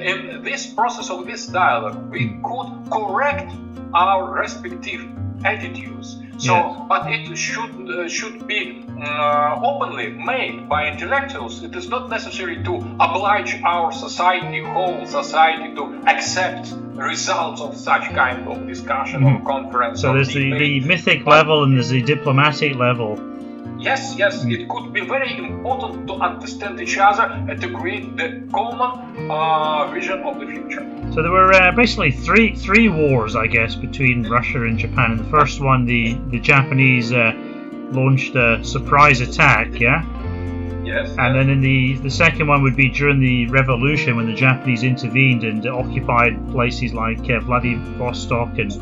in this process of this dialogue, we could correct our respective attitudes. So, but it should be openly made by intellectuals. It is not necessary to oblige our whole society, to accept results of such kind of discussion or conference. So there's the mythic level and there's the diplomatic level. Yes, it could be very important to understand each other and to create the common vision of the future. So there were basically three wars, I guess, between Russia and Japan. In the first one, the Japanese launched a surprise attack, Yes. And then in the second one would be during the revolution, when the Japanese intervened and occupied places like Vladivostok and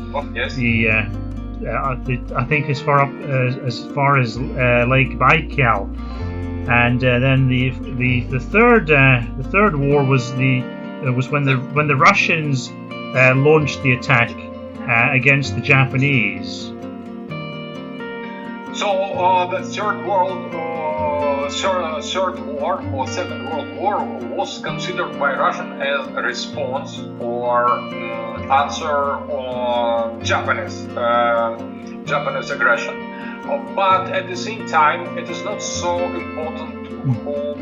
I think as far as Lake Baikal, and then the third war was when the Russians launched the attack against the Japanese. So the Third War or Second World War was considered by Russian as a response or answer on Japanese aggression. But at the same time, it is not so important who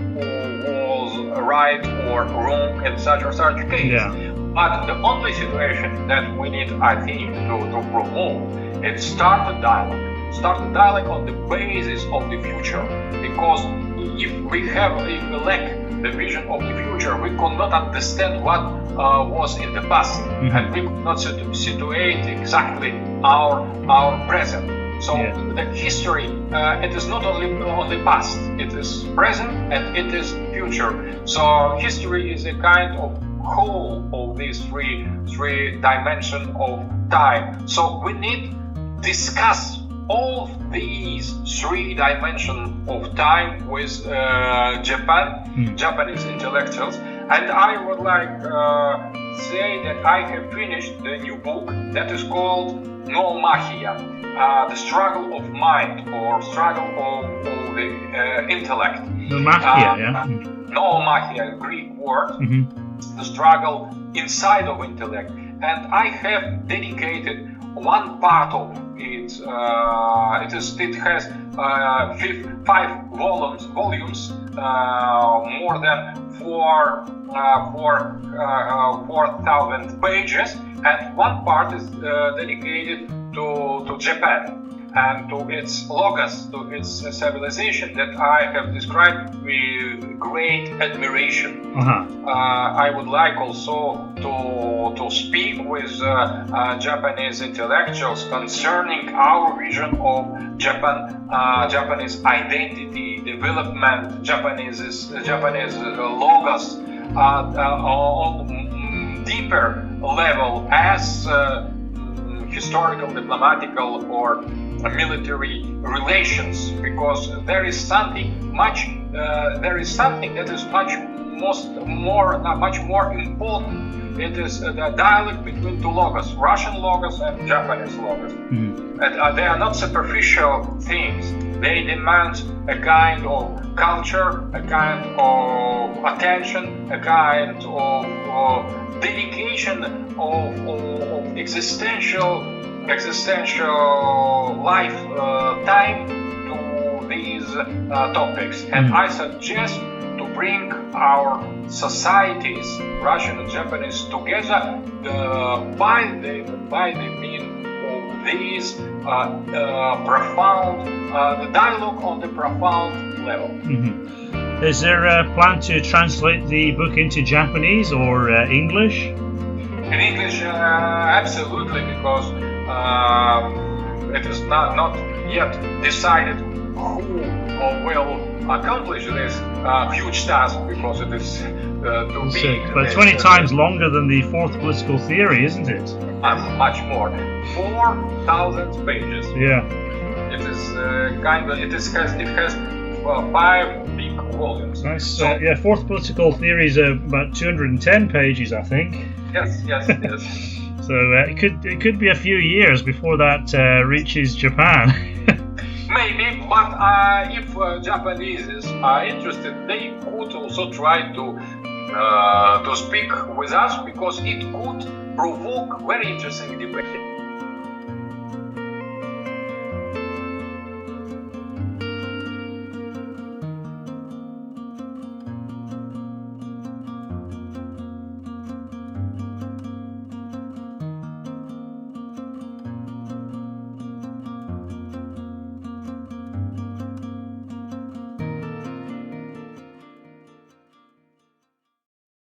was right or wrong in such or such case. But the only situation that we need, I think, to promote is start a dialogue on the basis of the future. Because if we lack the vision of the future, we could not understand what was in the past, and we could not situate exactly our present. So the history, it is not only past, it is present and it is future. So history is a kind of whole of these three dimensions of time. So we need discuss all these three dimensions of time with Japanese intellectuals. And I would like say that I have finished the new book that is called Noomachia, the struggle of mind or struggle of the intellect. Noomachia, yeah. Noomachia, Greek word, the struggle inside of intellect. And I have dedicated one part of it. It has 5 volumes, more than 4,000 pages, and one part is dedicated to Japan and to its logos, to its civilization that I have described with great admiration. I would like also to speak with Japanese intellectuals concerning our vision of Japanese identity, development, Japanese logos on deeper level as historical, diplomatical, or military relations, because there is something that is much more important. It is the dialogue between two logos, Russian logos and Japanese logos. And they are not superficial things. They demand a kind of culture, a kind of attention, a kind of dedication of existential lifetime to these topics. And I suggest to bring our societies, Russian and Japanese, together by the means of these profound, the dialogue on the profound level. Is there a plan to translate the book into Japanese or English? In English, absolutely, because it is not yet decided who will accomplish this huge task, because it is too big. But 20 times longer than the fourth political theory, isn't it? Much more. 4,000 pages. Yeah. It is it has 5 big volumes. Nice. So, fourth political theory is about 210 pages, I think. Yes. So it could be a few years before that reaches Japan. Maybe, but if Japanese are interested, they could also try to speak with us, because it could provoke very interesting debate.